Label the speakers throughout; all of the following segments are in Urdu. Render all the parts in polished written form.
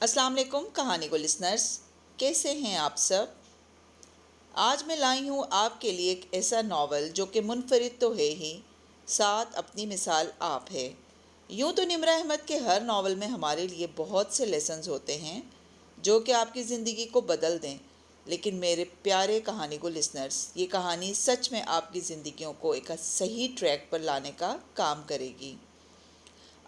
Speaker 1: السلام علیکم کہانی کو لسنرز، کیسے ہیں آپ سب؟ آج میں لائی ہوں آپ کے لیے ایک ایسا ناول جو کہ منفرد تو ہے ہی، ساتھ اپنی مثال آپ ہے۔ یوں تو نمرہ احمد کے ہر ناول میں ہمارے لیے بہت سے لیسنز ہوتے ہیں جو کہ آپ کی زندگی کو بدل دیں، لیکن میرے پیارے کہانی کو لسنرز، یہ کہانی سچ میں آپ کی زندگیوں کو ایک صحیح ٹریک پر لانے کا کام کرے گی،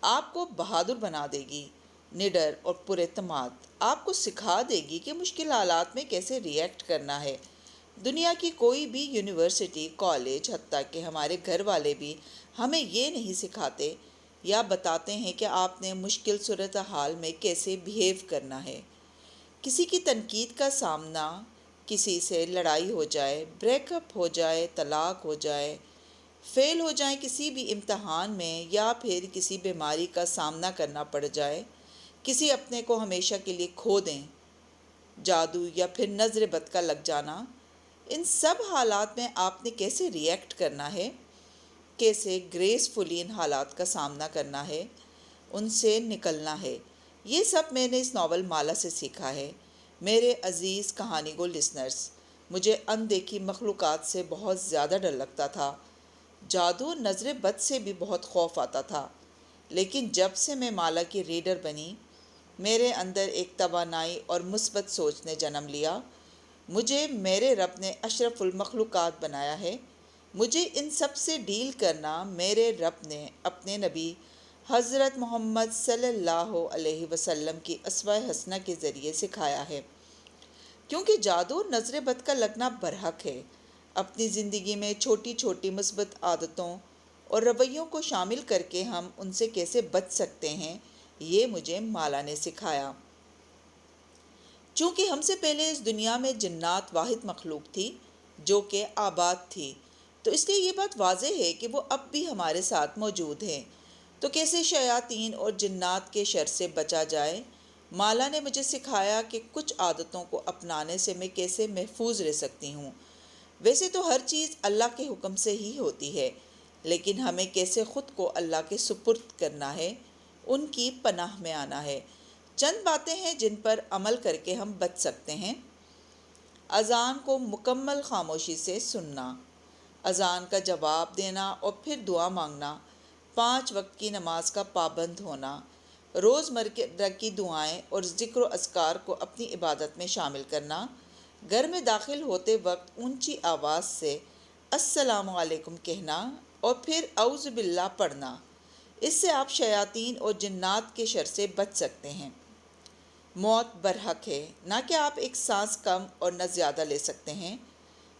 Speaker 1: آپ کو بہادر بنا دے گی، نڈر اور پر اعتماد، آپ کو سکھا دے گی کہ مشکل حالات میں کیسے ری ایکٹ کرنا ہے۔ دنیا کی کوئی بھی یونیورسٹی، کالج، حتیٰ کہ ہمارے گھر والے بھی ہمیں یہ نہیں سکھاتے یا بتاتے ہیں کہ آپ نے مشکل صورتحال میں کیسے بیہیو کرنا ہے۔ کسی کی تنقید کا سامنا، کسی سے لڑائی ہو جائے، بریک اپ ہو جائے، طلاق ہو جائے، فیل ہو جائیں کسی بھی امتحان میں، یا پھر کسی بیماری کا سامنا کرنا پڑ جائے، کسی اپنے کو ہمیشہ کے لیے کھو دیں، جادو یا پھر نظر بد کا لگ جانا، ان سب حالات میں آپ نے کیسے ری ایکٹ کرنا ہے، کیسے گریسفلی ان حالات کا سامنا کرنا ہے، ان سے نکلنا ہے، یہ سب میں نے اس ناول مالا سے سیکھا ہے۔ میرے عزیز کہانی کو لسنرز، مجھے اندیکھی مخلوقات سے بہت زیادہ ڈر لگتا تھا، جادو نظر بد سے بھی بہت خوف آتا تھا، لیکن جب سے میں مالا کی ریڈر بنی، میرے اندر ایک توانائی اور مثبت سوچ نے جنم لیا۔ مجھے میرے رب نے اشرف المخلوقات بنایا ہے، مجھے ان سب سے ڈیل کرنا میرے رب نے اپنے نبی حضرت محمد صلی اللہ علیہ وسلم کی اسوہ حسنہ کے ذریعے سکھایا ہے، کیونکہ جادو نظر بد کا لگنا برحق ہے۔ اپنی زندگی میں چھوٹی چھوٹی مثبت عادتوں اور رویوں کو شامل کر کے ہم ان سے کیسے بچ سکتے ہیں، یہ مجھے مالا نے سکھایا۔ چونکہ ہم سے پہلے اس دنیا میں جنات واحد مخلوق تھی جو کہ آباد تھی، تو اس لیے یہ بات واضح ہے کہ وہ اب بھی ہمارے ساتھ موجود ہیں۔ تو کیسے شیاطین اور جنات کے شر سے بچا جائے؟ مالا نے مجھے سکھایا کہ کچھ عادتوں کو اپنانے سے میں کیسے محفوظ رہ سکتی ہوں۔ ویسے تو ہر چیز اللہ کے حکم سے ہی ہوتی ہے، لیکن ہمیں کیسے خود کو اللہ کے سپرد کرنا ہے، ان کی پناہ میں آنا ہے۔ چند باتیں ہیں جن پر عمل کر کے ہم بچ سکتے ہیں۔ اذان کو مکمل خاموشی سے سننا، اذان کا جواب دینا اور پھر دعا مانگنا، 5 وقت کی نماز کا پابند ہونا، روزمرہ کی دعائیں اور ذکر و اذکار کو اپنی عبادت میں شامل کرنا، گھر میں داخل ہوتے وقت اونچی آواز سے السلام علیکم کہنا اور پھر اعوذ باللہ پڑھنا، اس سے آپ شیاطین اور جنات کے شر سے بچ سکتے ہیں۔ موت برحق ہے، نہ کہ آپ ایک سانس کم اور نہ زیادہ لے سکتے ہیں،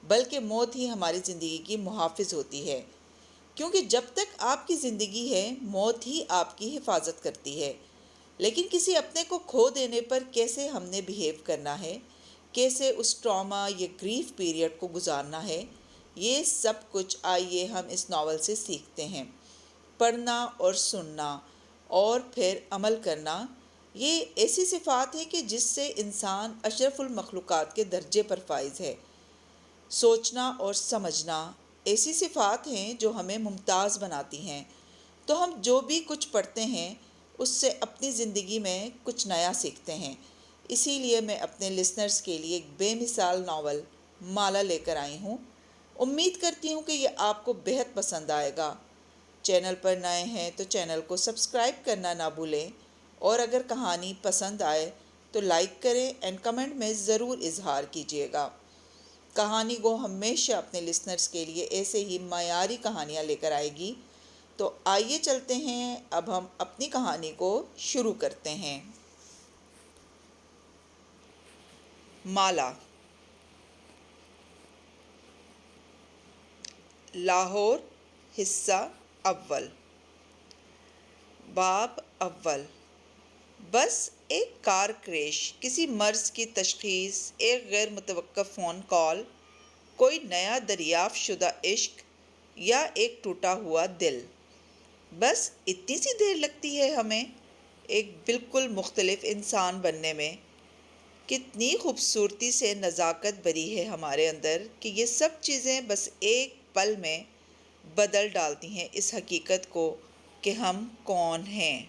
Speaker 1: بلکہ موت ہی ہماری زندگی کی محافظ ہوتی ہے، کیونکہ جب تک آپ کی زندگی ہے موت ہی آپ کی حفاظت کرتی ہے۔ لیکن کسی اپنے کو کھو دینے پر کیسے ہم نے بیہیو کرنا ہے، کیسے اس ٹراما یا گریف پیریڈ کو گزارنا ہے، یہ سب کچھ آئیے ہم اس ناول سے سیکھتے ہیں۔ پڑھنا اور سننا اور پھر عمل کرنا، یہ ایسی صفات ہے کہ جس سے انسان اشرف المخلوقات کے درجے پر فائز ہے۔ سوچنا اور سمجھنا ایسی صفات ہیں جو ہمیں ممتاز بناتی ہیں۔ تو ہم جو بھی کچھ پڑھتے ہیں اس سے اپنی زندگی میں کچھ نیا سیکھتے ہیں۔ اسی لیے میں اپنے لسنرز کے لیے ایک بے مثال ناول مالا لے کر آئی ہوں۔ امید کرتی ہوں کہ یہ آپ کو بہت پسند آئے گا۔ چینل پر نئے ہیں تو چینل کو سبسکرائب کرنا نہ بھولیں، اور اگر کہانی پسند آئے تو لائک کریں اینڈ کمنٹ میں ضرور اظہار کیجیے گا۔ کہانی کو ہمیشہ اپنے لسنرز کے لیے ایسے ہی معیاری کہانیاں لے کر آئے گی۔ تو آئیے چلتے ہیں، اب ہم اپنی کہانی کو شروع کرتے ہیں۔ مالا، لاہور، حصہ اول، باب اول۔ بس ایک کار کریش، کسی مرض کی تشخیص، ایک غیر متوقع فون کال، کوئی نیا دریافت شدہ عشق یا ایک ٹوٹا ہوا دل، بس اتنی سی دیر لگتی ہے ہمیں ایک بالکل مختلف انسان بننے میں۔ کتنی خوبصورتی سے نزاکت بری ہے ہمارے اندر کہ یہ سب چیزیں بس ایک پل میں بدل ڈالتی ہیں اس حقیقت کو کہ ہم کون ہیں۔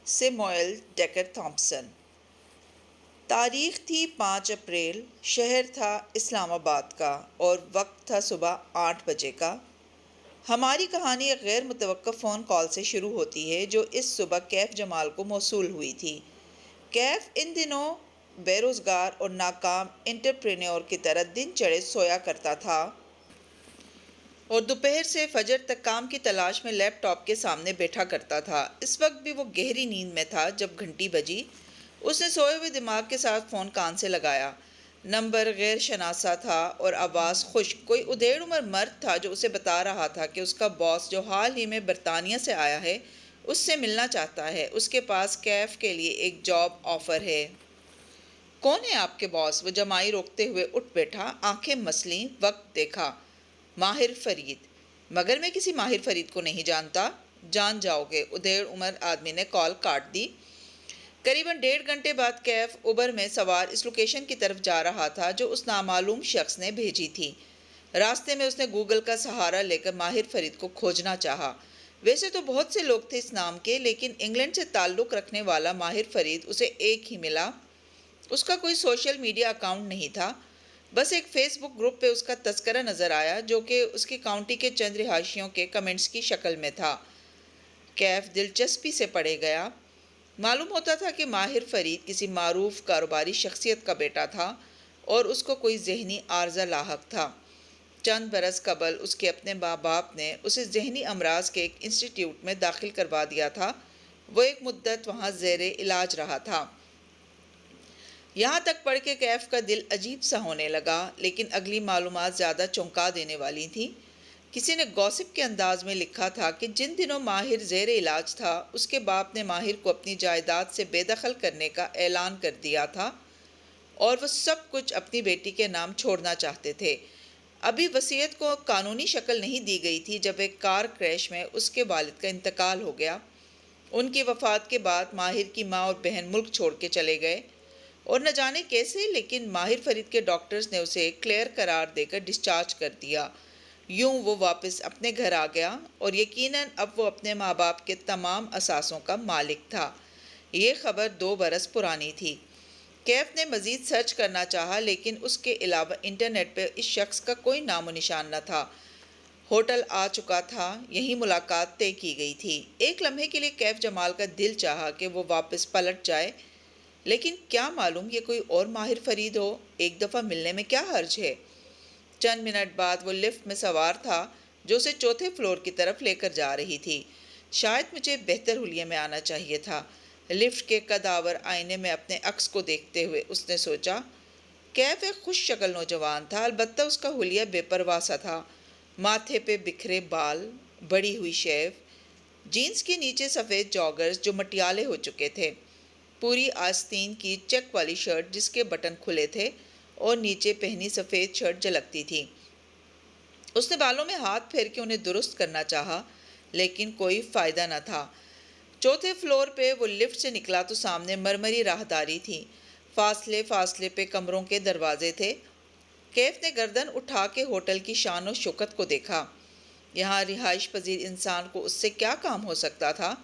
Speaker 1: Samuel decker Thompson. تاریخ تھی 5 اپریل، شہر تھا اسلام آباد کا اور وقت تھا صبح 8 بجے کا۔ ہماری کہانی ایک غیر متوقع فون کال سے شروع ہوتی ہے جو اس صبح کیف جمال کو موصول ہوئی تھی۔ کیف ان دنوں بے روزگار اور ناکام انٹرپرینیور کی طرح دن چڑھے سویا کرتا تھا اور دوپہر سے فجر تک کام کی تلاش میں لیپ ٹاپ کے سامنے بیٹھا کرتا تھا۔ اس وقت بھی وہ گہری نیند میں تھا جب گھنٹی بجی۔ اس نے سوئے ہوئے دماغ کے ساتھ فون کان سے لگایا۔ نمبر غیر شناسا تھا اور آواز خشک۔ کوئی ادھیڑ عمر مرد تھا جو اسے بتا رہا تھا کہ اس کا باس جو حال ہی میں برطانیہ سے آیا ہے اس سے ملنا چاہتا ہے۔ اس کے پاس کیف کے لیے ایک جاب آفر ہے۔ کون ہے آپ کے باس؟ وہ جمائی روکتے ہوئے اٹھ بیٹھا، آنکھیں مسلیں، وقت دیکھا۔ ماہر فرید۔ مگر میں کسی ماہر فرید کو نہیں جانتا۔ جان جاؤ گے، ادھیڑ عمر آدمی نے کال کاٹ دی۔ قریباً 1.5 گھنٹے بعد کیف اوبر میں سوار اس لوکیشن کی طرف جا رہا تھا جو اس نامعلوم شخص نے بھیجی تھی۔ راستے میں اس نے گوگل کا سہارا لے کر ماہر فرید کو کھوجنا چاہا۔ ویسے تو بہت سے لوگ تھے اس نام کے، لیکن انگلینڈ سے تعلق رکھنے والا ماہر فرید اسے ایک ہی ملا۔ اس کا کوئی سوشل میڈیا اکاؤنٹ نہیں تھا، بس ایک فیس بک گروپ پہ اس کا تذکرہ نظر آیا جو کہ اس کی کاؤنٹی کے چند رہائشیوں کے کمنٹس کی شکل میں تھا۔ کیف دلچسپی سے پڑھے گیا۔ معلوم ہوتا تھا کہ ماہر فرید کسی معروف کاروباری شخصیت کا بیٹا تھا اور اس کو کوئی ذہنی عارضہ لاحق تھا۔ چند برس قبل اس کے اپنے ماں باپ نے اسے ذہنی امراض کے ایک انسٹیٹیوٹ میں داخل کروا دیا تھا۔ وہ ایک مدت وہاں زیر علاج رہا تھا۔ یہاں تک پڑھ کے کیف کا دل عجیب سا ہونے لگا، لیکن اگلی معلومات زیادہ چونکا دینے والی تھیں۔ کسی نے گوسپ کے انداز میں لکھا تھا کہ جن دنوں ماہر زیر علاج تھا اس کے باپ نے ماہر کو اپنی جائیداد سے بے دخل کرنے کا اعلان کر دیا تھا اور وہ سب کچھ اپنی بیٹی کے نام چھوڑنا چاہتے تھے۔ ابھی وصیت کو قانونی شکل نہیں دی گئی تھی جب ایک کار کریش میں اس کے والد کا انتقال ہو گیا۔ ان کی وفات کے بعد ماہر کی ماں اور بہن ملک چھوڑ کے چلے گئے اور نہ جانے کیسے، لیکن ماہر فرید کے ڈاکٹرز نے اسے کلیئر قرار دے کر ڈسچارج کر دیا۔ یوں وہ واپس اپنے گھر آ گیا اور یقیناً اب وہ اپنے ماں باپ کے تمام اثاثوں کا مالک تھا۔ یہ خبر 2 برس پرانی تھی۔ کیف نے مزید سرچ کرنا چاہا لیکن اس کے علاوہ انٹرنیٹ پہ اس شخص کا کوئی نام و نشان نہ تھا۔ ہوٹل آ چکا تھا، یہیں ملاقات طے کی گئی تھی۔ ایک لمحے کے لیے کیف جمال کا دل چاہا کہ وہ واپس پلٹ جائے، لیکن کیا معلوم یہ کوئی اور ماہر فرید ہو۔ ایک دفعہ ملنے میں کیا حرج ہے۔ چند منٹ بعد وہ لفٹ میں سوار تھا جو اسے 4تھے فلور کی طرف لے کر جا رہی تھی۔ شاید مجھے بہتر حلیے میں آنا چاہیے تھا۔ لفٹ کے قداور آئینے میں اپنے عکس کو دیکھتے ہوئے اس نے سوچا۔ کیف ایک خوش شکل نوجوان تھا، البتہ اس کا حلیہ بے پرواہ سا تھا۔ ماتھے پہ بکھرے بال، بڑی ہوئی شیو، جینز کے نیچے سفید جاگرز جو مٹیالے ہو چکے تھے، پوری آستین کی چیک والی شرٹ جس کے بٹن کھلے تھے اور نیچے پہنی سفید شرٹ جھلکتی تھی۔ اس نے بالوں میں ہاتھ پھیر کے انہیں درست کرنا چاہا لیکن کوئی فائدہ نہ تھا۔ 4تھے فلور پہ وہ لفٹ سے نکلا تو سامنے مرمری راہداری تھی، فاصلے فاصلے پہ کمروں کے دروازے تھے۔ کیف نے گردن اٹھا کے ہوٹل کی شان و شوکت کو دیکھا۔ یہاں رہائش پذیر انسان کو اس سے کیا کام ہو سکتا تھا؟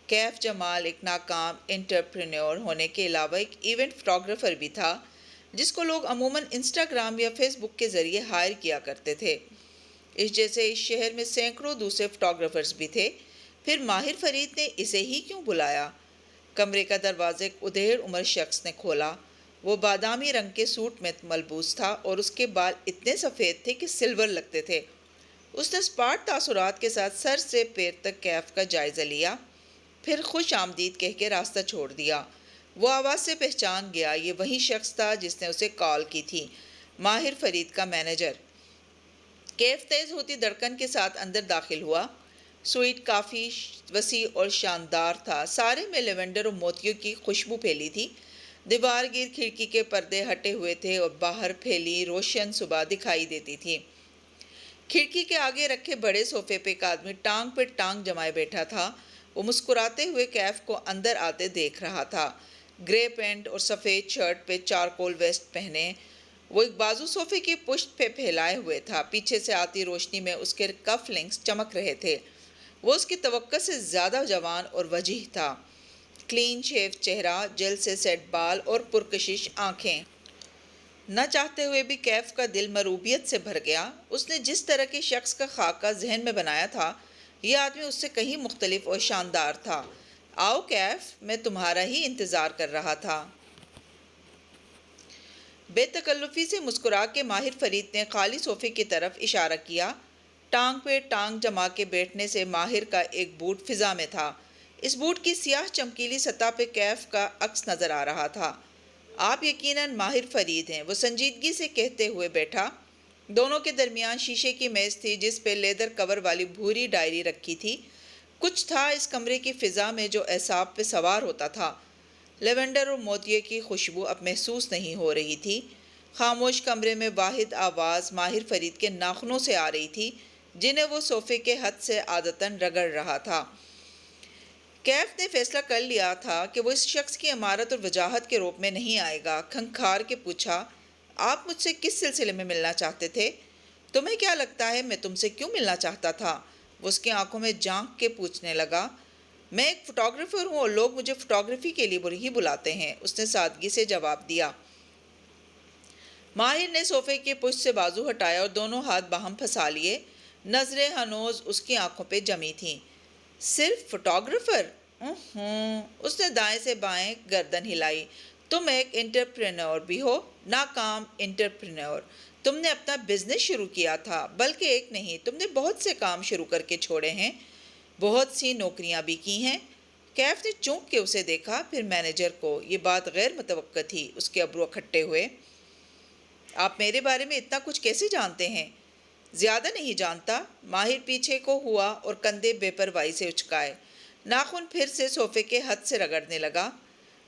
Speaker 1: کیف جمال ایک ناکام انٹرپرینیور ہونے کے علاوہ ایک ایونٹ فوٹوگرافر بھی تھا جس کو لوگ عموماً انسٹاگرام یا فیس بک کے ذریعے ہائر کیا کرتے تھے۔ اس جیسے اس شہر میں سینکڑوں دوسرے فوٹوگرافرز بھی تھے، پھر ماہر فرید نے اسے ہی کیوں بلایا؟ کمرے کا دروازہ ایک ادھیڑ عمر شخص نے کھولا۔ وہ بادامی رنگ کے سوٹ میں ملبوس تھا اور اس کے بال اتنے سفید تھے کہ سلور لگتے تھے۔ اس نے اسپاٹ تاثرات کے ساتھ سر سے پیر تک کیف کا جائزہ لیا، پھر خوش آمدید کہہ کے راستہ چھوڑ دیا۔ وہ آواز سے پہچان گیا، یہ وہی شخص تھا جس نے اسے کال کی تھی، ماہر فرید کا مینیجر۔ کیف تیز ہوتی دھڑکن کے ساتھ اندر داخل ہوا۔ سوئٹ کافی وسیع اور شاندار تھا، سارے میں لیونڈر اور موتیوں کی خوشبو پھیلی تھی۔ دیوار گیر کھڑکی کے پردے ہٹے ہوئے تھے اور باہر پھیلی روشن صبح دکھائی دیتی تھی۔ کھڑکی کے آگے رکھے بڑے صوفے پہ ایک آدمی ٹانگ پہ ٹانگ جمائے بیٹھا تھا۔ وہ مسکراتے ہوئے کیف کو اندر آتے دیکھ رہا تھا۔ گرے پینٹ اور سفید شرٹ پہ چارکول ویسٹ پہنے وہ ایک بازو صوفے کی پشت پہ پھیلائے ہوئے تھا، پیچھے سے آتی روشنی میں اس کے کف لنکس چمک رہے تھے۔ وہ اس کی توقع سے زیادہ جوان اور وجیح تھا۔ کلین شیو چہرہ، جل سے سیٹ بال اور پرکشش آنکھیں۔ نہ چاہتے ہوئے بھی کیف کا دل مروبیت سے بھر گیا۔ اس نے جس طرح کے شخص کا خاکہ ذہن میں بنایا تھا، یہ آدمی اس سے کہیں مختلف اور شاندار تھا۔ آؤ کیف، میں تمہارا ہی انتظار کر رہا تھا۔ بے تکلفی سے مسکرا کے ماہر فرید نے خالی صوفے کی طرف اشارہ کیا۔ ٹانگ پہ ٹانگ جما کے بیٹھنے سے ماہر کا ایک بوٹ فضا میں تھا۔ اس بوٹ کی سیاہ چمکیلی سطح پہ کیف کا عکس نظر آ رہا تھا۔ آپ یقیناً ماہر فرید ہیں، وہ سنجیدگی سے کہتے ہوئے بیٹھا۔ دونوں کے درمیان شیشے کی میز تھی جس پہ لیدر کور والی بھوری ڈائری رکھی تھی۔ کچھ تھا اس کمرے کی فضا میں جو اعصاب پہ سوار ہوتا تھا۔ لیونڈر اور موتیے کی خوشبو اب محسوس نہیں ہو رہی تھی۔ خاموش کمرے میں واحد آواز ماہر فرید کے ناخنوں سے آ رہی تھی، جنہیں وہ صوفے کے ہتھ سے عادتاً رگڑ رہا تھا۔ کیف نے فیصلہ کر لیا تھا کہ وہ اس شخص کی عمارت اور وجاہت کے روپ میں نہیں آئے گا۔ کھنکھار کے پوچھا، آپ مجھ سے کس سلسلے میں ملنا چاہتے تھے؟ تمہیں کیا لگتا ہے میں تم سے کیوں ملنا چاہتا تھا؟ وہ اس کی آنکھوں میں جھانک کے پوچھنے لگا۔ میں ایک فوٹوگرافر ہوں اور لوگ مجھے فوٹوگرافی کے لیے ہی بلاتے ہیں، اس نے سادگی سے جواب دیا۔ ماہر نے صوفے کے پشت سے بازو ہٹایا اور دونوں ہاتھ باہم پھنسا لیے۔ نظریں ہنوز اس کی آنکھوں پہ جمی تھیں۔ صرف فوٹوگرافر؟ اس نے دائیں سے بائیں گردن ہلائی۔ تم ایک انٹرپرینور بھی ہو، ناکام انٹرپرینور۔ تم نے اپنا بزنس شروع کیا تھا، بلکہ ایک نہیں، تم نے بہت سے کام شروع کر کے چھوڑے ہیں، بہت سی نوکریاں بھی کی ہیں۔ کیف نے چونک کے اسے دیکھا، پھر مینیجر کو۔ یہ بات غیر متوقع تھی۔ اس کے ابرو کھٹے ہوئے۔ آپ میرے بارے میں اتنا کچھ کیسے جانتے ہیں؟ زیادہ نہیں جانتا۔ ماہر پیچھے کو ہوا اور کندھے بے پرواہی سے اچکائے۔ ناخن پھر سے صوفے کے ہتھ سے رگڑنے لگا۔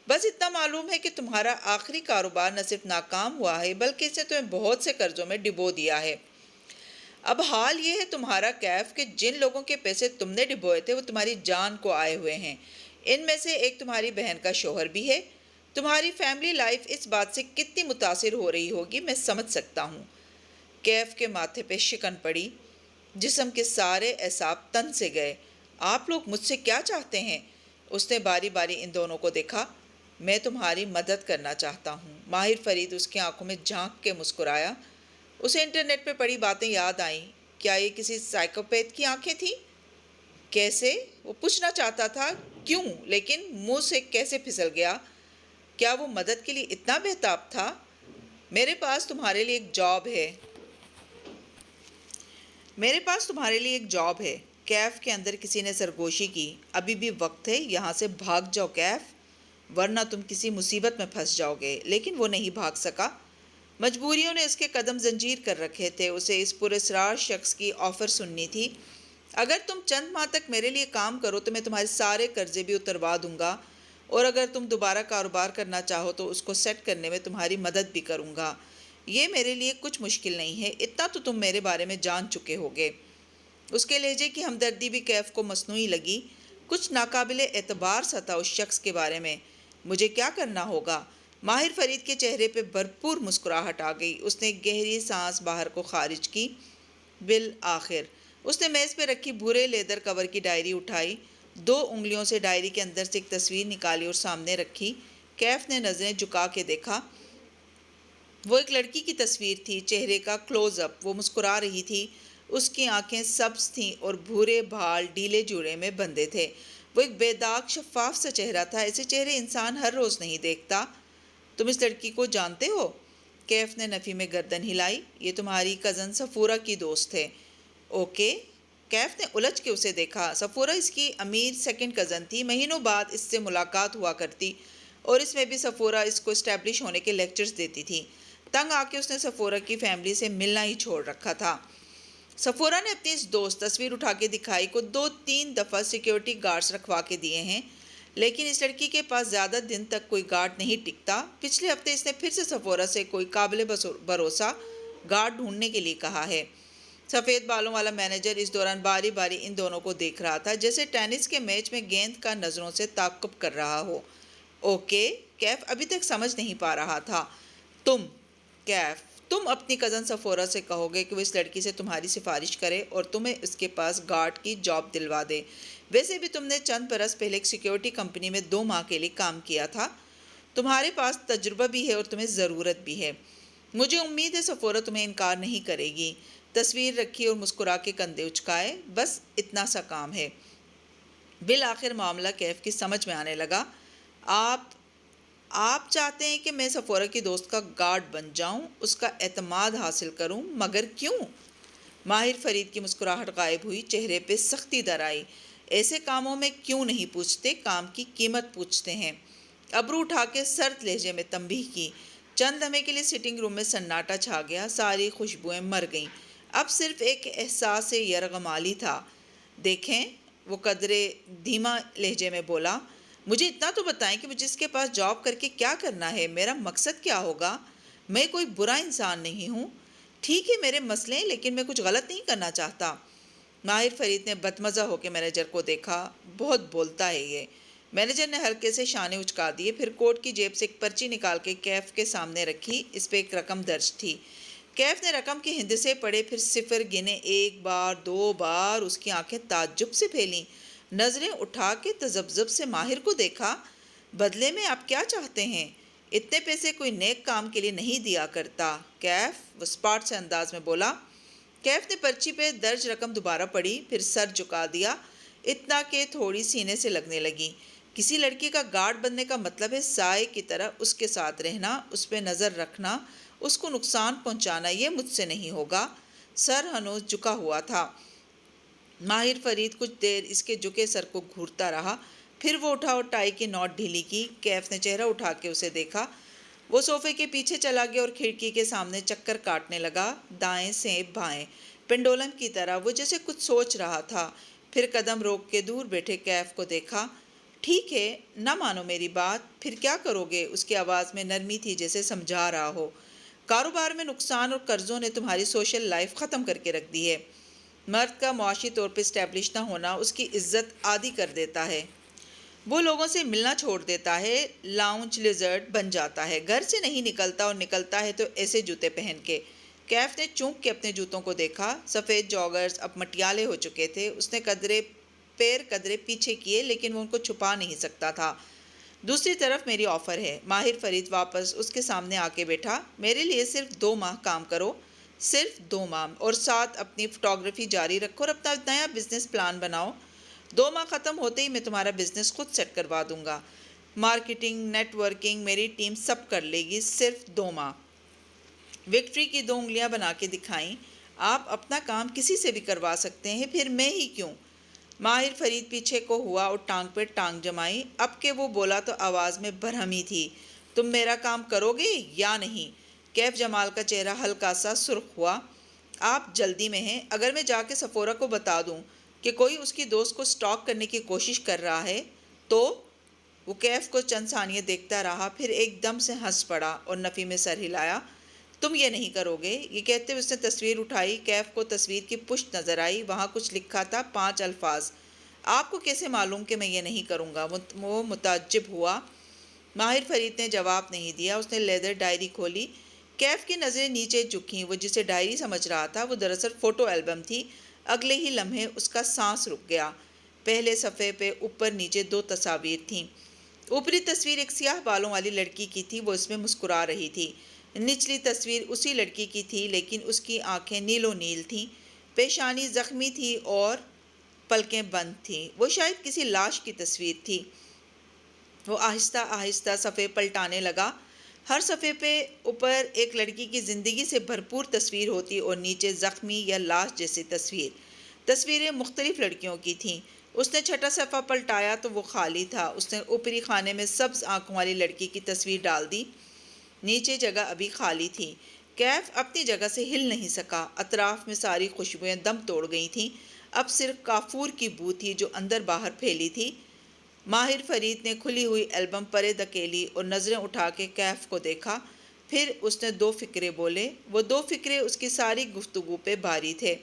Speaker 1: بس اتنا معلوم ہے کہ تمہارا آخری کاروبار نہ صرف ناکام ہوا ہے بلکہ اس نے تمہیں بہت سے قرضوں میں ڈبو دیا ہے۔ اب حال یہ ہے تمہارا کیف کہ جن لوگوں کے پیسے تم نے ڈبوئے تھے وہ تمہاری جان کو آئے ہوئے ہیں۔ ان میں سے ایک تمہاری بہن کا شوہر بھی ہے۔ تمہاری فیملی لائف اس بات سے کتنی متاثر ہو رہی ہوگی میں سمجھ سکتا ہوں۔ کیف کے ماتھے پہ شکن پڑی، جسم کے سارے اعصاب تن سے گئے۔ آپ لوگ مجھ سے کیا چاہتے ہیں؟ اس نے باری باری ان دونوں کو دیکھا۔ میں تمہاری مدد کرنا چاہتا ہوں۔ ماہر فرید اس کی آنکھوں میں جھانک کے مسکرایا۔ اسے انٹرنیٹ پہ پڑھی باتیں یاد آئیں۔ کیا یہ کسی سائیکوپیتھ کی آنکھیں تھیں؟ کیسے؟ وہ پوچھنا چاہتا تھا کیوں، لیکن منہ سے کیسے پھسل گیا۔ کیا وہ مدد کے لیے اتنا بہتاب تھا؟ میرے پاس تمہارے لیے ایک جاب ہے۔ میرے پاس تمہارے لیے ایک جاب ہے۔ کیف کے اندر کسی نے سرگوشی کی۔ ابھی بھی وقت ہے، یہاں سے بھاگ جاؤ کیف، ورنہ تم کسی مصیبت میں پھنس جاؤ گے۔ لیکن وہ نہیں بھاگ سکا۔ مجبوریوں نے اس کے قدم زنجیر کر رکھے تھے۔ اسے اس پراسرار شخص کی آفر سننی تھی۔ اگر تم چند ماہ تک میرے لیے کام کرو تو میں تمہارے سارے قرضے بھی اتروا دوں گا، اور اگر تم دوبارہ کاروبار کرنا چاہو تو اس کو سیٹ کرنے میں تمہاری مدد بھی کروں گا۔ یہ میرے لیے کچھ مشکل نہیں ہے، اتنا تو تم میرے بارے میں جان چکے ہوگے۔ اس کے لہجے کی ہمدردی بھی کیف کو مصنوعی لگی۔ کچھ ناقابل اعتبار سا تھا اس شخص کے بارے میں۔ مجھے کیا کرنا ہوگا؟ ماہر فرید کے چہرے پہ بھرپور مسکراہٹ آ گئی۔ اس نے ایک گہری سانس باہر کو خارج کی۔ بالآخر اس نے میز پہ رکھی بھورے لیدر کور کی ڈائری اٹھائی، 2 انگلیوں سے ڈائری کے اندر سے ایک تصویر نکالی اور سامنے رکھی۔ کیف نے نظریں جھکا کے دیکھا۔ وہ ایک لڑکی کی تصویر تھی، چہرے کا کلوز اپ۔ وہ مسکرا رہی تھی۔ اس کی آنکھیں سبز تھیں اور بھورے بال ڈھیلے جوڑے میں بندھے تھے۔ وہ ایک بے داغ شفاف سا چہرہ تھا۔ ایسے چہرے انسان ہر روز نہیں دیکھتا۔ تم اس لڑکی کو جانتے ہو؟ کیف نے نفی میں گردن ہلائی۔ یہ تمہاری کزن صفورہ کی دوست ہے۔ اوکے۔ کیف نے الجھ کے اسے دیکھا۔ صفورہ اس کی امیر سیکنڈ کزن تھی۔ مہینوں بعد اس سے ملاقات ہوا کرتی، اور اس میں بھی صفورہ اس کو اسٹیبلش ہونے کے لیکچرز دیتی تھی۔ تنگ آ کے اس نے صفورہ کی فیملی سے ملنا ہی چھوڑ رکھا تھا۔ صفورہ نے اپنی اس دوست تصویر اٹھا کے دکھائی کو 2-3 دفعہ سیکیورٹی گارڈز رکھوا کے دیے ہیں، لیکن اس لڑکی کے پاس زیادہ دن تک کوئی گارڈ نہیں ٹکتا۔ پچھلے ہفتے اس نے پھر سے صفورہ سے کوئی قابل بھروسہ گارڈ ڈھونڈنے کے لیے کہا ہے۔ سفید بالوں والا مینیجر اس دوران باری باری ان دونوں کو دیکھ رہا تھا، جیسے ٹینس کے میچ میں گیند کا نظروں سے تعاقب کر رہا ہو۔ اوکے، کیف ابھی تک سمجھ نہیں پا رہا تھا۔ تم اپنی کزن صفورہ سے کہو گے کہ وہ اس لڑکی سے تمہاری سفارش کرے اور تمہیں اس کے پاس گارڈ کی جاب دلوا دے۔ ویسے بھی تم نے چند برس پہلے ایک سیکیورٹی کمپنی میں 2 ماہ کے لیے کام کیا تھا، تمہارے پاس تجربہ بھی ہے اور تمہیں ضرورت بھی ہے۔ مجھے امید ہے سفورہ تمہیں انکار نہیں کرے گی۔ تصویر رکھی اور مسکرا کے کندھے اچکائے، بس اتنا سا کام ہے۔ بالآخر معاملہ کیف کی سمجھ میں آنے لگا۔ آپ چاہتے ہیں کہ میں سفورہ کی دوست کا گارڈ بن جاؤں، اس کا اعتماد حاصل کروں، مگر کیوں؟ ماہر فرید کی مسکراہٹ غائب ہوئی، چہرے پہ سختی در آئی۔ ایسے کاموں میں کیوں نہیں پوچھتے، کام کی قیمت پوچھتے ہیں۔ ابرو اٹھا کے سرد لہجے میں تنبیہ کی۔ چند لمحے کے لیے سٹنگ روم میں سناٹا چھا گیا، ساری خوشبوئیں مر گئیں، اب صرف ایک احساس یرغمالی تھا۔ دیکھیں، وہ قدرے دھیما لہجے میں بولا، مجھے اتنا تو بتائیں کہ مجھے اس کے پاس جاب کر کے کیا کرنا ہے، میرا مقصد کیا ہوگا؟ میں کوئی برا انسان نہیں ہوں، ٹھیک ہے میرے مسئلے ہیں، لیکن میں کچھ غلط نہیں کرنا چاہتا۔ ماہر فرید نے بدمزہ ہو کے مینیجر کو دیکھا، بہت بولتا ہے یہ۔ مینیجر نے ہلکے سے شانے اچکا دیے، پھر کوٹ کی جیب سے ایک پرچی نکال کے کیف کے سامنے رکھی، اس پہ ایک رقم درج تھی۔ کیف نے رقم کے ہندسے پڑھے، پھر صفر گنے، 1 بار 2 بار، اس کی آنکھیں تعجب سے پھیلیں، نظریں اٹھا کے تذبذب سے ماہر کو دیکھا۔ بدلے میں آپ کیا چاہتے ہیں؟ اتنے پیسے کوئی نیک کام کے لیے نہیں دیا کرتا کیف، وہ اسپاٹ سے انداز میں بولا۔ کیف نے پرچی پہ درج رقم دوبارہ پڑھی، پھر سر جھکا دیا، اتنا کہ تھوڑی سینے سے لگنے لگی۔ کسی لڑکی کا گارڈ بننے کا مطلب ہے سائے کی طرح اس کے ساتھ رہنا، اس پہ نظر رکھنا، اس کو نقصان پہنچانا۔ یہ مجھ سے نہیں ہوگا۔ سر ہنوز جھکا ہوا تھا۔ ماہر فرید کچھ دیر اس کے جھکے سر کو گھورتا رہا، پھر وہ اٹھا اور ٹائی کی نوٹ ڈھیلی کی۔ کیف نے چہرہ اٹھا کے اسے دیکھا۔ وہ صوفے کے پیچھے چلا گیا اور کھڑکی کے سامنے چکر کاٹنے لگا، دائیں سے بائیں، پنڈولم کی طرح۔ وہ جیسے کچھ سوچ رہا تھا، پھر قدم روک کے دور بیٹھے کیف کو دیکھا۔ ٹھیک ہے، نہ مانو میری بات، پھر کیا کرو گے؟ اس کی آواز میں نرمی تھی، جیسے سمجھا رہا ہو۔ کاروبار میں نقصان اور قرضوں نے تمہاری سوشل لائف ختم کر کے رکھ دی ہے۔ مرد کا معاشی طور پہ اسٹیبلش نہ ہونا اس کی عزت عادی کر دیتا ہے۔ وہ لوگوں سے ملنا چھوڑ دیتا ہے، لاؤنج لیزرڈ بن جاتا ہے، گھر سے نہیں نکلتا، اور نکلتا ہے تو ایسے جوتے پہن کے۔ کیف نے چونک کے اپنے جوتوں کو دیکھا، سفید جاگرز اب مٹیالے ہو چکے تھے۔ اس نے پیر قدرے پیچھے کیے، لیکن وہ ان کو چھپا نہیں سکتا تھا۔ دوسری طرف میری آفر ہے۔ ماہر فرید واپس اس کے سامنے آ کے بیٹھا۔ میرے لیے صرف 2 ماہ کام کرو، صرف 2 ماہ، اور ساتھ اپنی فوٹوگرافی جاری رکھو اور اپنا نیا بزنس پلان بناؤ۔ 2 ماہ ختم ہوتے ہی میں تمہارا بزنس خود سیٹ کروا دوں گا، مارکیٹنگ، نیٹ ورکنگ میری ٹیم سب کر لے گی، صرف 2 ماہ۔ وکٹری کی 2 انگلیاں بنا کے دکھائیں۔ آپ اپنا کام کسی سے بھی کروا سکتے ہیں، پھر میں ہی کیوں؟ ماہر فرید پیچھے کو ہوا اور ٹانگ پہ ٹانگ جمائی۔ اب کہ وہ بولا تو آواز میں برہمی تھی۔ تم میرا کام کرو گے یا نہیں؟ کیف جمال کا چہرہ ہلکا سا سرخ ہوا۔ آپ جلدی میں ہیں؟ اگر میں جا کے سفورہ کو بتا دوں کہ کوئی اس کی دوست کو سٹاک کرنے کی کوشش کر رہا ہے تو؟ وہ کیف کو چند ثانیے دیکھتا رہا، پھر ایک دم سے ہنس پڑا اور نفی میں سر ہلایا۔ تم یہ نہیں کرو گے؟ یہ کہتے ہوئے اس نے تصویر اٹھائی۔ کیف کو تصویر کی پشت نظر آئی، وہاں کچھ لکھا تھا، 5 الفاظ۔ آپ کو کیسے معلوم کہ میں یہ نہیں کروں گا؟ وہ متعجب ہوا۔ ماہر فرید نے جواب نہیں دیا۔ اس نے لیدر ڈائری کھولی۔ کیف کی نظریں نیچے جھکیں۔ وہ جسے ڈائری سمجھ رہا تھا وہ دراصل فوٹو البم تھی۔ اگلے ہی لمحے اس کا سانس رک گیا۔ پہلے صفحے پہ اوپر نیچے 2 تصاویر تھیں۔ اوپری تصویر ایک سیاہ بالوں والی لڑکی کی تھی، وہ اس میں مسکرا رہی تھی۔ نچلی تصویر اسی لڑکی کی تھی، لیکن اس کی آنکھیں نیلو نیل تھیں، پیشانی زخمی تھی اور پلکیں بند تھیں۔ وہ شاید کسی لاش کی تصویر تھی۔ وہ آہستہ آہستہ صفحے پلٹانے لگا۔ ہر صفحے پہ اوپر ایک لڑکی کی زندگی سے بھرپور تصویر ہوتی اور نیچے زخمی یا لاش جیسی تصویر۔ تصویریں مختلف لڑکیوں کی تھیں۔ اس نے 6واں صفحہ پلٹایا تو وہ خالی تھا۔ اس نے اوپری خانے میں سبز آنکھوں والی لڑکی کی تصویر ڈال دی۔ نیچے جگہ ابھی خالی تھی۔ کیف اپنی جگہ سے ہل نہیں سکا۔ اطراف میں ساری خوشبوئیں دم توڑ گئی تھیں۔ اب صرف کافور کی بو تھی جو اندر باہر پھیلی تھی۔ ماہر فرید نے کھلی ہوئی البم پرے دھکیلی اور نظریں اٹھا کے کیف کو دیکھا۔ پھر اس نے 2 فقرے بولے۔ وہ 2 فقرے اس کی ساری گفتگو پہ بھاری تھے۔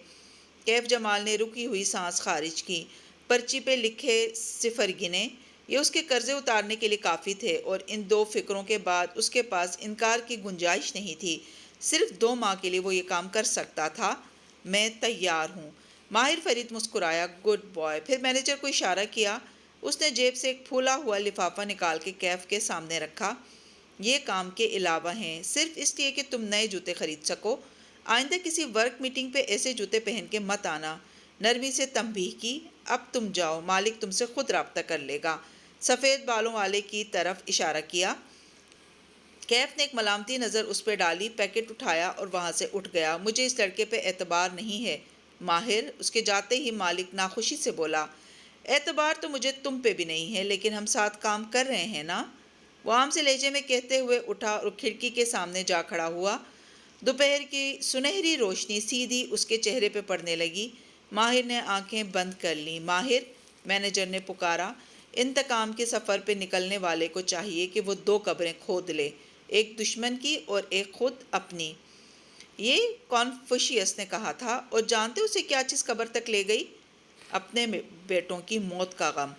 Speaker 1: کیف جمال نے رکی ہوئی سانس خارج کی، پرچی پہ لکھے صفر گنے۔ یہ اس کے قرضے اتارنے کے لیے کافی تھے، اور ان 2 فقروں کے بعد اس کے پاس انکار کی گنجائش نہیں تھی۔ صرف 2 ماہ کے لیے وہ یہ کام کر سکتا تھا۔ میں تیار ہوں۔ ماہر فرید مسکرایا۔ Good boy. پھر مینیجر کو اشارہ کیا۔ اس نے جیب سے ایک پھولا ہوا لفافہ نکال کے کیف کے سامنے رکھا۔ یہ کام کے علاوہ ہیں، صرف اس لیے کہ تم نئے جوتے خرید سکو۔ آئندہ کسی ورک میٹنگ پہ ایسے جوتے پہن کے مت آنا۔ نرمی سے تنبیہ کی۔ اب تم جاؤ، مالک تم سے خود رابطہ کر لے گا۔ سفید بالوں والے کی طرف اشارہ کیا۔ کیف نے ایک ملامتی نظر اس پہ ڈالی، پیکٹ اٹھایا اور وہاں سے اٹھ گیا۔ مجھے اس لڑکے پہ اعتبار نہیں ہے ماہر۔ اس کے جاتے ہی مالک ناخوشی سے بولا۔ اعتبار تو مجھے تم پہ بھی نہیں ہے، لیکن ہم ساتھ کام کر رہے ہیں نا، وہ عام سے لہجے میں کہتے ہوئے اٹھا اور کھڑکی کے سامنے جا کھڑا ہوا۔ دوپہر کی سنہری روشنی سیدھی اس کے چہرے پہ پڑنے لگی۔ ماہر نے آنکھیں بند کر لیں۔ ماہر، مینیجر نے پکارا، انتقام کے سفر پہ نکلنے والے کو چاہیے کہ وہ 2 قبریں کھود لے، ایک دشمن کی اور ایک خود اپنی۔ یہ کنفوشیس نے کہا تھا، اور جانتے اسے کیا چیز قبر تک لے گئی؟ اپنے بیٹوں کی موت کا غم۔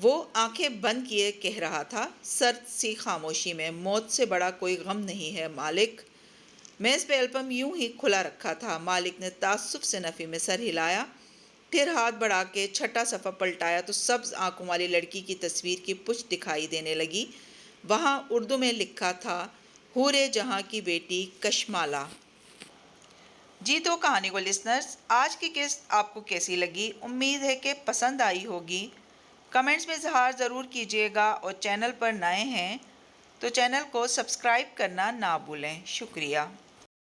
Speaker 1: وہ آنکھیں بند کیے کہہ رہا تھا سرد سی خاموشی میں، موت سے بڑا کوئی غم نہیں ہے مالک۔ میز پہ البم یوں ہی کھلا رکھا تھا۔ مالک نے تعصب سے نفی میں سر ہلایا، پھر ہاتھ بڑھا کے چھٹا صفحہ پلٹایا تو سبز آنکھوں والی لڑکی کی تصویر کی پشت دکھائی دینے لگی۔ وہاں اردو میں لکھا تھا، حور جہاں کی بیٹی کشمالہ۔ جی تو کہانی کو لسنرز، آج کی قسط آپ کو کیسی لگی؟ امید ہے کہ پسند آئی ہوگی۔ کمنٹس میں اظہار ضرور کیجیے گا، اور چینل پر نئے ہیں تو چینل کو سبسکرائب کرنا نہ بھولیں۔ شکریہ۔